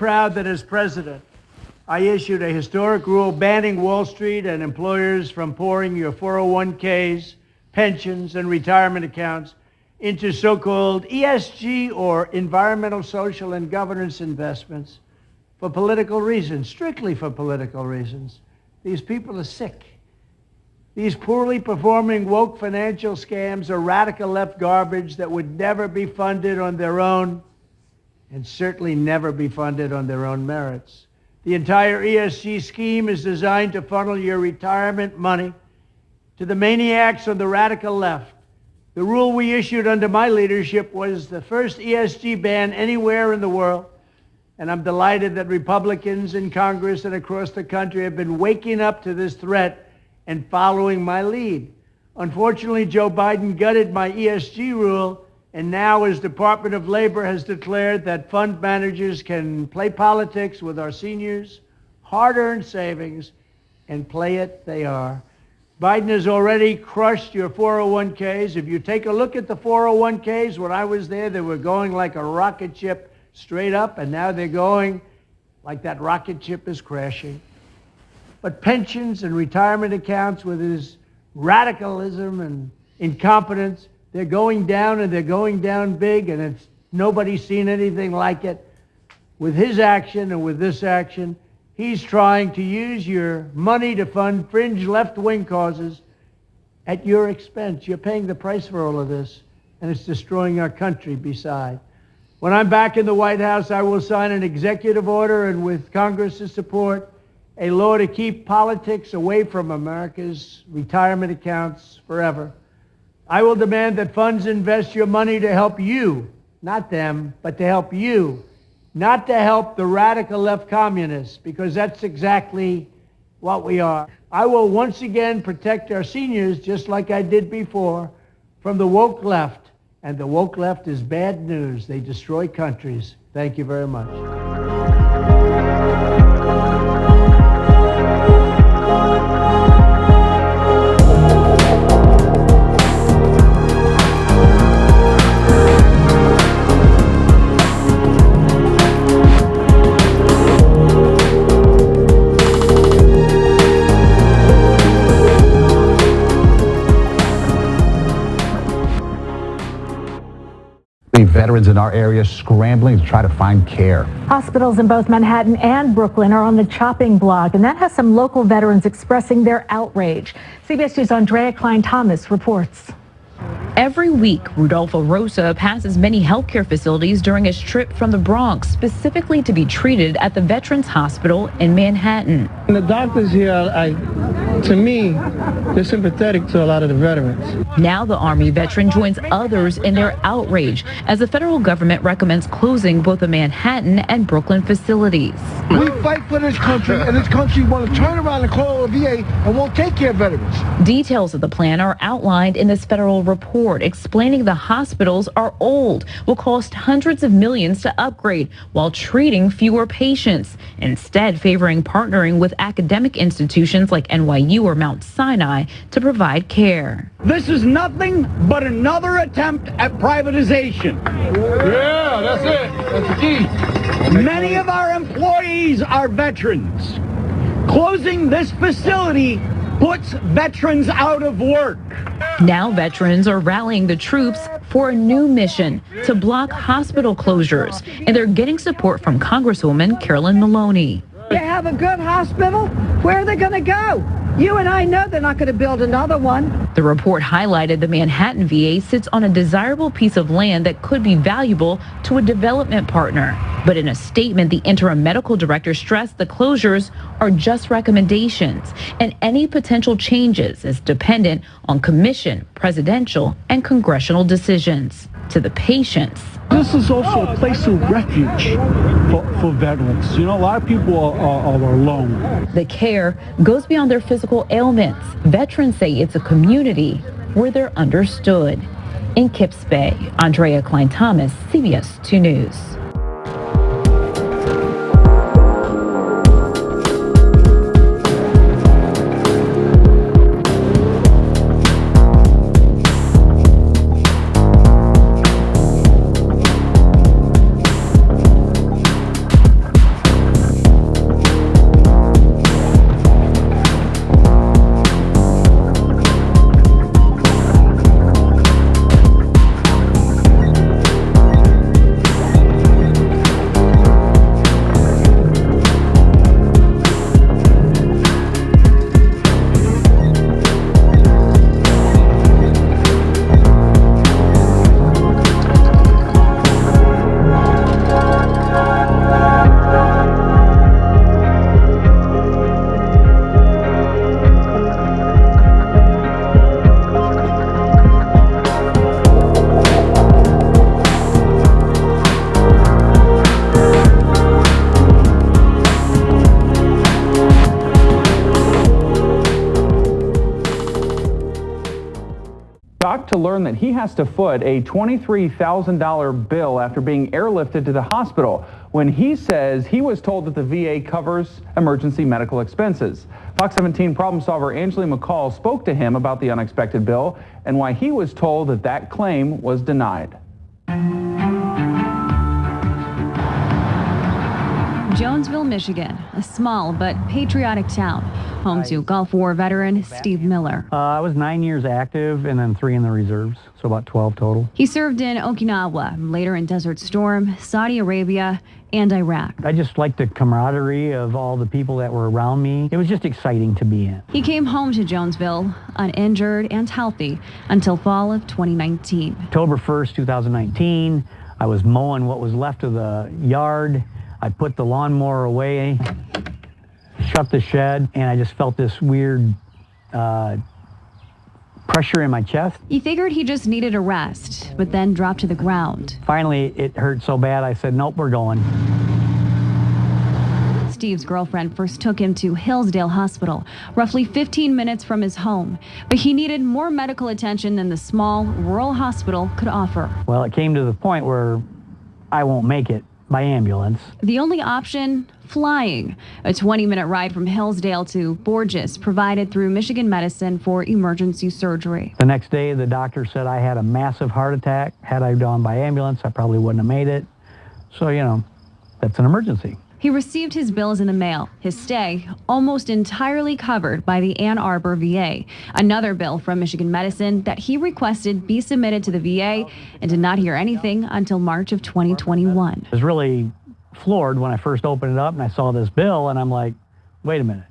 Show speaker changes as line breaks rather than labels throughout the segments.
proud that as president, I issued a historic rule banning Wall Street and employers from pouring your 401ks, pensions, and retirement accounts into so-called ESG or environmental, social, and governance investments for political reasons, strictly for political reasons. These people are sick. These poorly performing woke financial scams are radical left garbage that would never be funded on their own and certainly never be funded on their own merits. The entire ESG scheme is designed to funnel your retirement money to the maniacs on the radical left. The rule we issued under my leadership was the first ESG ban anywhere in the world, and I'm delighted that Republicans in Congress and across the country have been waking up to this threat and following my lead. Unfortunately, Joe Biden gutted my ESG rule, and now his Department of Labor has declared that fund managers can play politics with our seniors' hard-earned savings, and play it they are. Biden has already crushed your 401ks. If you take a look at the 401ks, when I was there, they were going like a rocket ship straight up, and now they're going like that rocket ship is crashing. But pensions and retirement accounts, with his radicalism and incompetence, they're going down, and they're going down big, and nobody's seen anything like it. With his action and with this action, he's trying to use your money to fund fringe left-wing causes at your expense. You're paying the price for all of this, and it's destroying our country beside. When I'm back in the White House, I will sign an executive order, and with Congress's support, a law to keep politics away from America's retirement accounts forever. I will demand that funds invest your money to help you, not them, but to help you, not to help the radical left communists, because that's exactly what we are. I will once again protect our seniors, just like I did before, from the woke left. And the woke left is bad news. They destroy countries. Thank you very much.
Veterans in our area scrambling to try to find care.
Hospitals in both Manhattan and Brooklyn are on the chopping block, and that has some local veterans expressing their outrage. CBS News' Andrea Klein-Thomas reports.
Every week, Rudolfo Rosa passes many healthcare facilities during his trip from the Bronx, specifically to be treated at the Veterans Hospital in Manhattan.
And the doctors here, to me, they're sympathetic to a lot of the veterans.
Now the Army veteran joins others in their outrage as the federal government recommends closing both the Manhattan and Brooklyn facilities.
We fight for this country, and this country want to turn around and call a VA and won't take care of veterans.
Details of the plan are outlined in this federal report explaining the hospitals are old, will cost hundreds of millions to upgrade while treating fewer patients, instead favoring partnering with academic institutions like NYU or Mount Sinai to provide care.
This is nothing but another attempt at privatization.
Yeah, that's it. That's the key.
Many of our employees are veterans. Closing this facility puts veterans out of work.
Now veterans are rallying the troops for a new mission to block hospital closures, and they're getting support from Congresswoman Carolyn Maloney.
They have a good hospital. Where are they going to go? You and I know they're not going to build another one.
The report highlighted the Manhattan VA sits on a desirable piece of land that could be valuable to a development partner. But in a statement, the interim medical director stressed the closures are just recommendations, and any potential changes is dependent on commission, presidential, and congressional decisions. To the patients,
This is also a place of refuge for veterans. You know, a lot of people are alone.
the care goes beyond their physical ailments. Veterans say it's a community where they're understood. In Kips Bay, Andrea Klein-Thomas, CBS 2 News.
to learn that he has to foot a $23,000 bill after being airlifted to the hospital when he says he was told that the VA covers emergency medical expenses. Fox 17 problem solver Angeline McCall spoke to him about the unexpected bill and why he was told that that claim was denied.
Jonesville, Michigan, a small but patriotic town, home to Gulf War veteran Steve Miller.
I was 9 years active and then 3 in the reserves, so about 12 total.
He served in Okinawa, later in Desert Storm, Saudi Arabia, and Iraq.
I just liked the camaraderie of all the people that were around me. It was just exciting to be in.
He came home to Jonesville, uninjured and healthy, until fall of 2019.
October 1st, 2019, I was mowing what was left of the yard. I put the lawnmower away, shut the shed, and I just felt this weird pressure in my chest.
He figured he just needed a rest, but then dropped to the ground.
Finally, it hurt so bad, I said, nope, we're going.
Steve's girlfriend first took him to Hillsdale Hospital, roughly 15 minutes from his home, but he needed more medical attention than the small rural hospital could offer.
Well, it came to the point where I won't make it by ambulance.
The only option, flying. A 20-minute ride from Hillsdale to Borges, provided through Michigan Medicine for emergency surgery.
The next day, the doctor said I had a massive heart attack. Had I gone by ambulance, I probably wouldn't have made it. So, that's an emergency.
He received his bills in the mail, his stay almost entirely covered by the Ann Arbor VA. Another bill from Michigan Medicine that he requested be submitted to the VA and did not hear anything until March of 2021.
I was really floored when I first opened it up and I saw this bill and I'm like, wait a minute.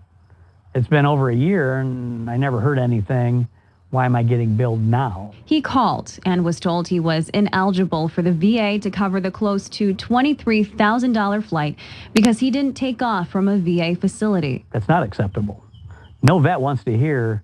It's been over a year and I never heard anything. Why am I getting billed now?
He called and was told he was ineligible for the VA to cover the close to $23,000 flight because he didn't take off from a VA facility.
That's not acceptable. No vet wants to hear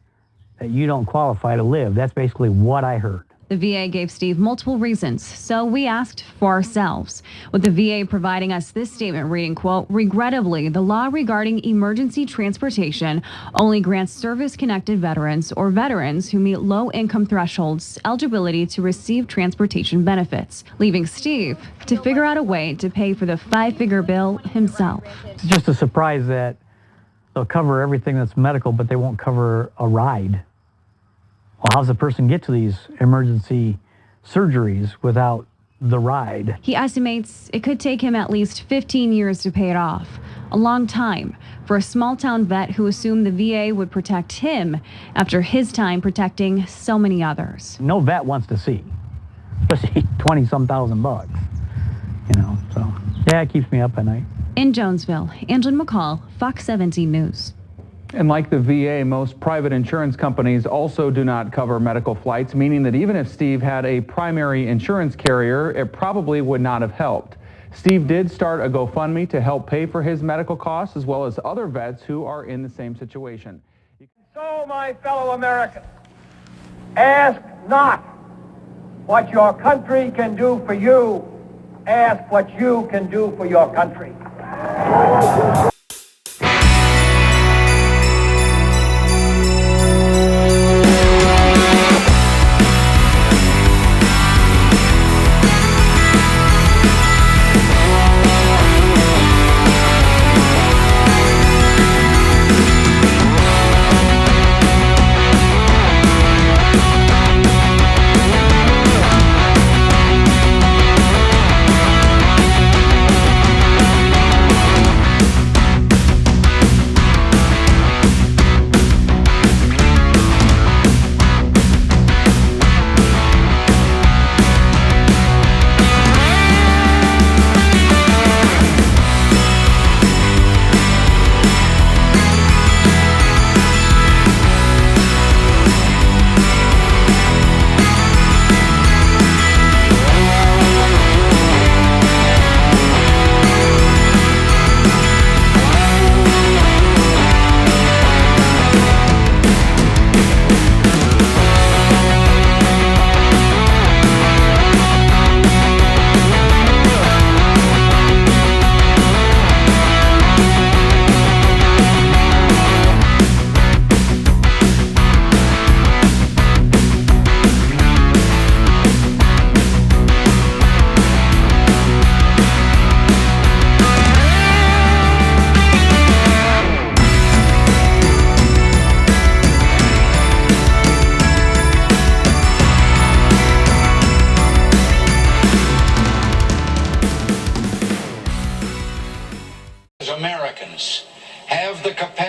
that you don't qualify to live. That's basically what I heard.
The VA gave Steve multiple reasons, so we asked for ourselves. With the VA providing us this statement reading, quote, regrettably, the law regarding emergency transportation only grants service-connected veterans or veterans who meet low-income thresholds eligibility to receive transportation benefits, leaving Steve to figure out a way to pay for the 5-figure bill himself.
It's just a surprise that they'll cover everything that's medical, but they won't cover a ride. Well, how does a person get to these emergency surgeries without the ride?
He estimates it could take him at least 15 years to pay it off. A long time for a small-town vet who assumed the VA would protect him after his time protecting so many others.
No vet wants to see, especially 20-some thousand bucks, so yeah, it keeps me up at night.
In Jonesville, Angeline McCall, Fox 17 News.
And like the VA, most private insurance companies also do not cover medical flights, meaning that even if Steve had a primary insurance carrier, it probably would not have helped. Steve did start a GoFundMe to help pay for his medical costs, as well as other vets who are in the same situation.
So, my fellow Americans, ask not what your country can do for you, ask what you can do for your country.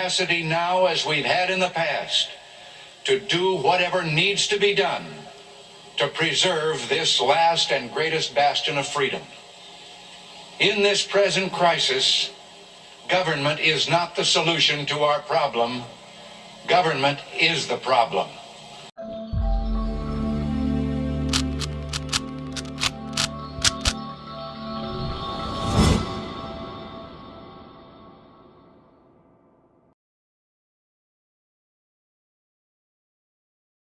capacity now, as we've had in the past, to do whatever needs to be done to preserve this last and greatest bastion of freedom. In this present crisis, government is not the solution to our problem. Government is the problem.